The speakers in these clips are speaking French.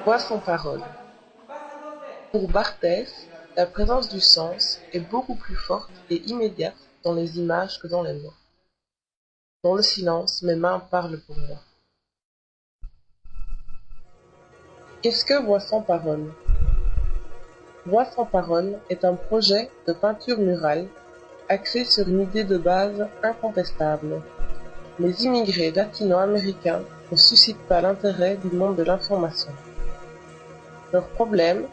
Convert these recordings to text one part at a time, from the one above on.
Voix sans parole. Pour Barthès, la présence du sens est beaucoup plus forte et immédiate dans les images que dans les mots. Dans le silence, mes mains parlent pour moi. Qu'est-ce que Voix sans parole? Voix sans parole est un projet de peinture murale axé sur une idée de base incontestable. Les immigrés latino-américains ne suscitent pas l'intérêt du monde de l'information. Leurs problèmes,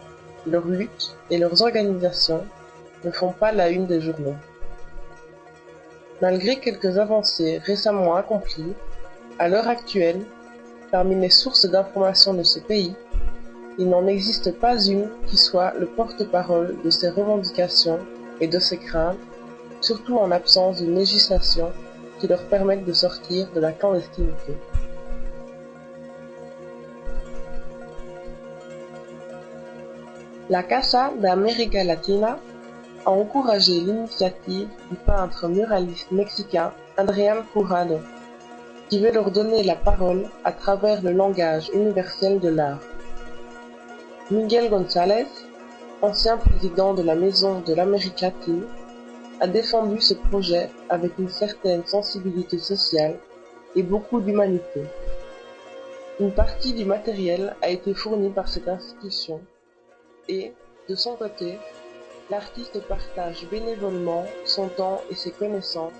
leurs luttes et leurs organisations ne font pas la une des journaux. Malgré quelques avancées récemment accomplies, à l'heure actuelle, parmi les sources d'information de ce pays, il n'en existe pas une qui soit le porte-parole de ces revendications et de ces craintes, surtout en l'absence d'une législation qui leur permette de sortir de la clandestinité. La Casa de América Latina a encouragé l'initiative du peintre muraliste mexicain Adrián Jurado, qui veut leur donner la parole à travers le langage universel de l'art. Miguel González, ancien président de la Maison de l'Amérique latine, a défendu ce projet avec une certaine sensibilité sociale et beaucoup d'humanité. Une partie du matériel a été fournie par cette institution et, de son côté, l'artiste partage bénévolement son temps et ses connaissances.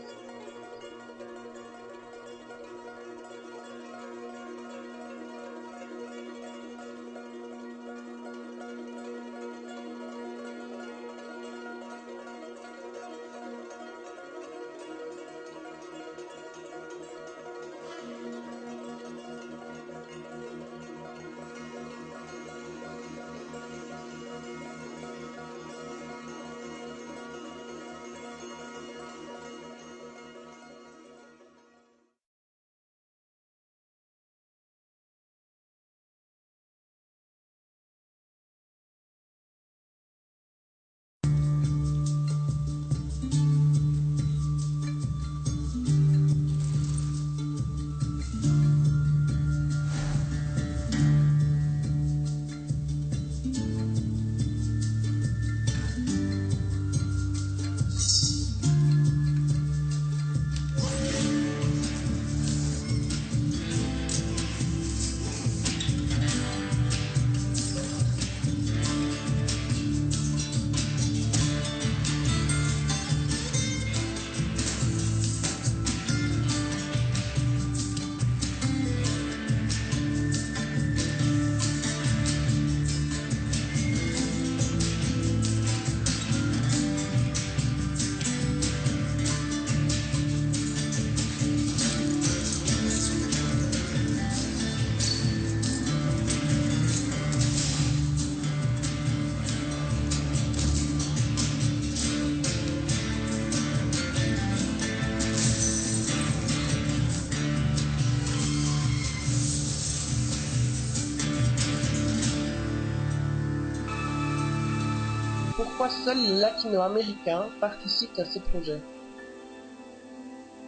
Pourquoi seuls les latino-américains participent à ce projet?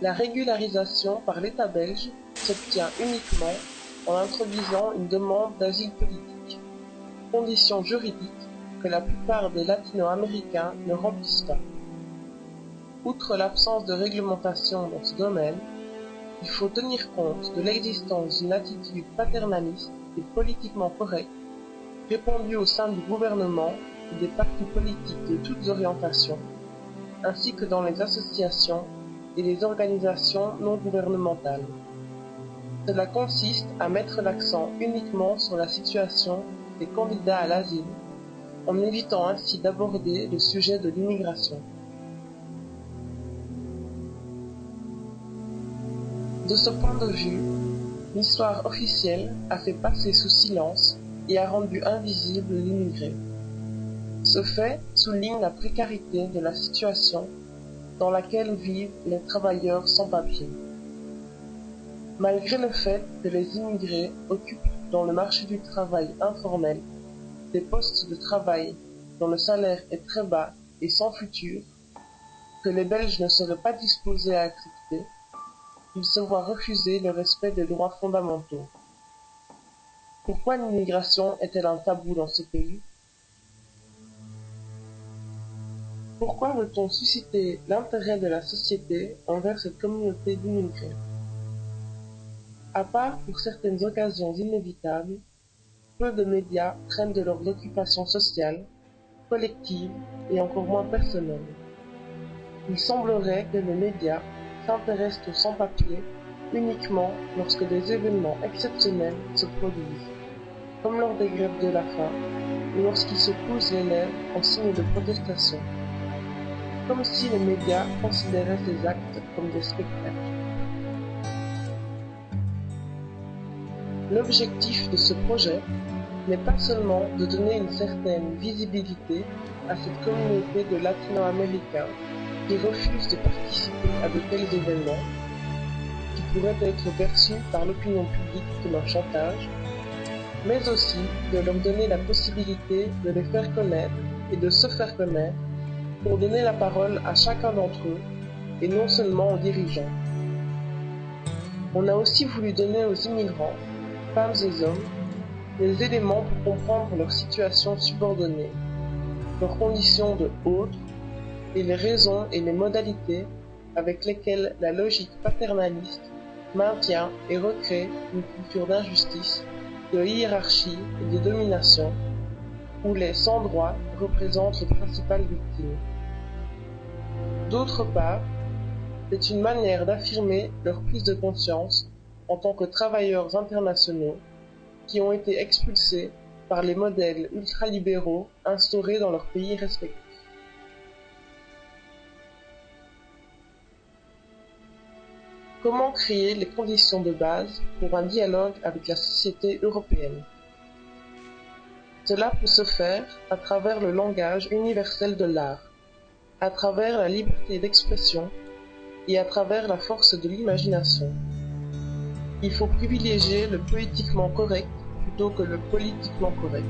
La régularisation par l'État belge s'obtient uniquement en introduisant une demande d'asile politique, condition juridique que la plupart des latino-américains ne remplissent pas. Outre l'absence de réglementation dans ce domaine, il faut tenir compte de l'existence d'une attitude paternaliste et politiquement correcte répandue au sein du gouvernement et des partis politiques de toutes orientations, ainsi que dans les associations et les organisations non gouvernementales. Cela consiste à mettre l'accent uniquement sur la situation des candidats à l'asile, en évitant ainsi d'aborder le sujet de l'immigration. De ce point de vue, l'histoire officielle a fait passer sous silence et a rendu invisible l'immigré. Ce fait souligne la précarité de la situation dans laquelle vivent les travailleurs sans papier. Malgré le fait que les immigrés occupent dans le marché du travail informel des postes de travail dont le salaire est très bas et sans futur, que les Belges ne seraient pas disposés à accepter, ils se voient refuser le respect des droits fondamentaux. Pourquoi l'immigration est-elle un tabou dans ce pays? Pourquoi veut-on susciter l'intérêt de la société envers cette communauté d'immigrés? À part pour certaines occasions inévitables, peu de médias traitent de leurs occupations sociales, collectives et encore moins personnelles. Il semblerait que les médias s'intéressent aux sans-papiers uniquement lorsque des événements exceptionnels se produisent, comme lors des grèves de la faim ou lorsqu'ils se cousent les lèvres en signe de protestation, comme si les médias considéraient ces actes comme des spectacles. L'objectif de ce projet n'est pas seulement de donner une certaine visibilité à cette communauté de latino-américains qui refusent de participer à de tels événements, qui pourraient être perçus par l'opinion publique comme un chantage, mais aussi de leur donner la possibilité de les faire connaître et de se faire connaître pour donner la parole à chacun d'entre eux et non seulement aux dirigeants. On a aussi voulu donner aux immigrants, femmes et hommes, les éléments pour comprendre leur situation subordonnée, leurs conditions de autres et les raisons et les modalités avec lesquelles la logique paternaliste maintient et recrée une culture d'injustice, de hiérarchie et de domination, où les sans-droits représentent les principales victimes. D'autre part, c'est une manière d'affirmer leur prise de conscience en tant que travailleurs internationaux qui ont été expulsés par les modèles ultralibéraux instaurés dans leurs pays respectifs. Comment créer les conditions de base pour un dialogue avec la société européenne? Cela peut se faire à travers le langage universel de l'art, à travers la liberté d'expression et à travers la force de l'imagination. Il faut privilégier le poétiquement correct plutôt que le politiquement correct.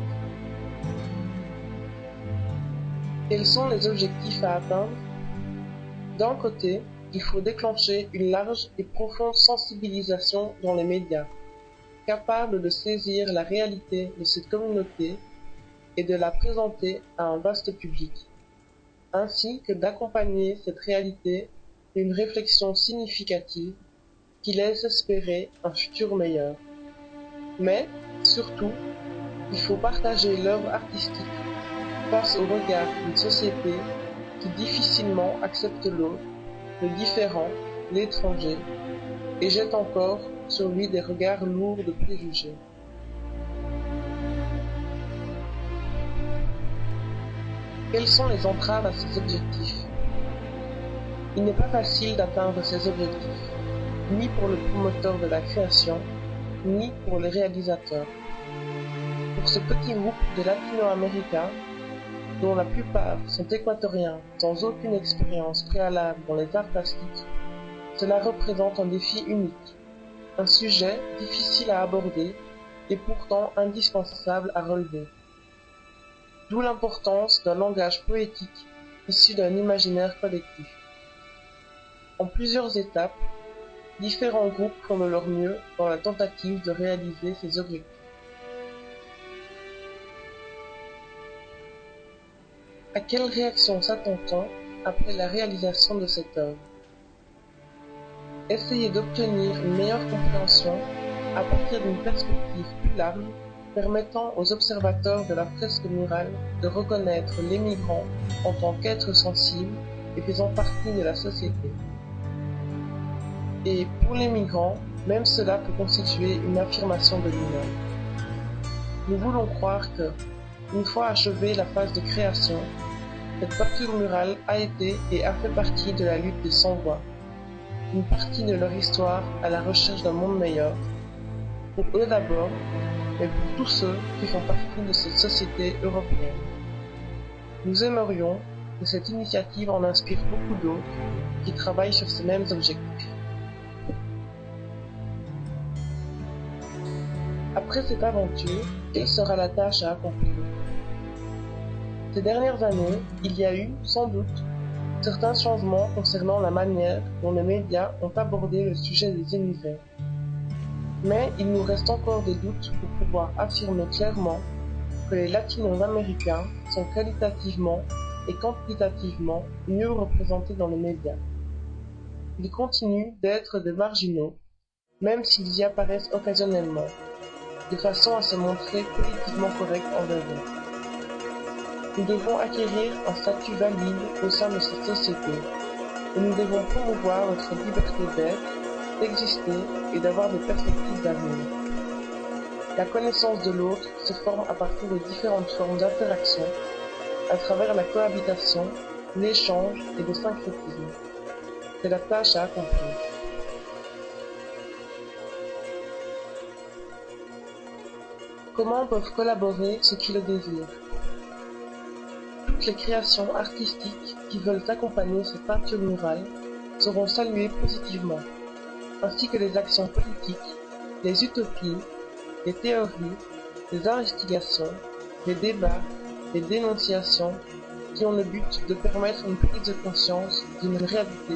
Quels sont les objectifs à atteindre? D'un côté, il faut déclencher une large et profonde sensibilisation dans les médias, capable de saisir la réalité de cette communauté et de la présenter à un vaste public, ainsi que d'accompagner cette réalité d'une réflexion significative qui laisse espérer un futur meilleur. Mais, surtout, il faut partager l'œuvre artistique face au regard d'une société qui difficilement accepte l'autre, le différent, l'étranger, et jette encore sur lui des regards lourds de préjugés. Quelles sont les entraves à ces objectifs? Il n'est pas facile d'atteindre ces objectifs, ni pour le promoteur de la création, ni pour les réalisateurs. Pour ce petit groupe de latino-américains, dont la plupart sont équatoriens sans aucune expérience préalable dans les arts plastiques, cela représente un défi unique, un sujet difficile à aborder et pourtant indispensable à relever. D'où l'importance d'un langage poétique issu d'un imaginaire collectif. En plusieurs étapes, différents groupes font de leur mieux dans la tentative de réaliser ces objectifs. À quelle réaction s'attend-on après la réalisation de cette œuvre? Essayer d'obtenir une meilleure compréhension à partir d'une perspective plus large, permettant aux observateurs de la fresque murale de reconnaître les migrants en tant qu'êtres sensibles et faisant partie de la société. Et pour les migrants, même cela peut constituer une affirmation de lui-même. Nous voulons croire que, une fois achevée la phase de création, cette peinture murale a été et a fait partie de la lutte des sans-voix, une partie de leur histoire à la recherche d'un monde meilleur, pour eux d'abord, mais pour tous ceux qui font partie de cette société européenne. Nous aimerions que cette initiative en inspire beaucoup d'autres qui travaillent sur ces mêmes objectifs. Après cette aventure, quelle sera la tâche à accomplir? Ces dernières années, il y a eu, sans doute, certains changements concernant la manière dont les médias ont abordé le sujet des immigrés. Mais il nous reste encore des doutes pour pouvoir affirmer clairement que les latino-américains sont qualitativement et quantitativement mieux représentés dans les médias. Ils continuent d'être des marginaux, même s'ils y apparaissent occasionnellement, de façon à se montrer politiquement corrects envers eux. Nous devons acquérir un statut valide au sein de cette société, et nous devons promouvoir notre liberté d'être, d'exister et d'avoir des perspectives d'avenir. La connaissance de l'autre se forme à partir de différentes formes d'interaction, à travers la cohabitation, l'échange et le syncrétisme. C'est la tâche à accomplir. Comment peuvent collaborer ceux qui le désirent? Toutes les créations artistiques qui veulent accompagner ces peintures murales seront saluées positivement, ainsi que les actions politiques, les utopies, les théories, les investigations, les débats, les dénonciations, qui ont le but de permettre une prise de conscience d'une réalité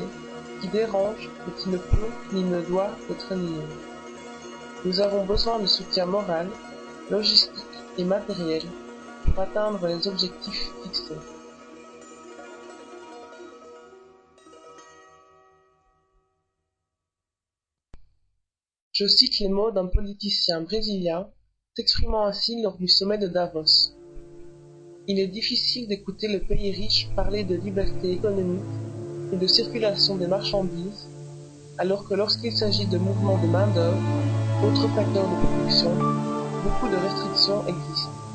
qui dérange et qui ne peut ni ne doit être niée. Nous avons besoin de soutien moral, logistique et matériel pour atteindre les objectifs fixés. Je cite les mots d'un politicien brésilien s'exprimant ainsi lors du sommet de Davos. Il est difficile d'écouter le pays riche parler de liberté économique et de circulation des marchandises, alors que lorsqu'il s'agit de mouvements de main-d'œuvre, autres facteurs de production, beaucoup de restrictions existent.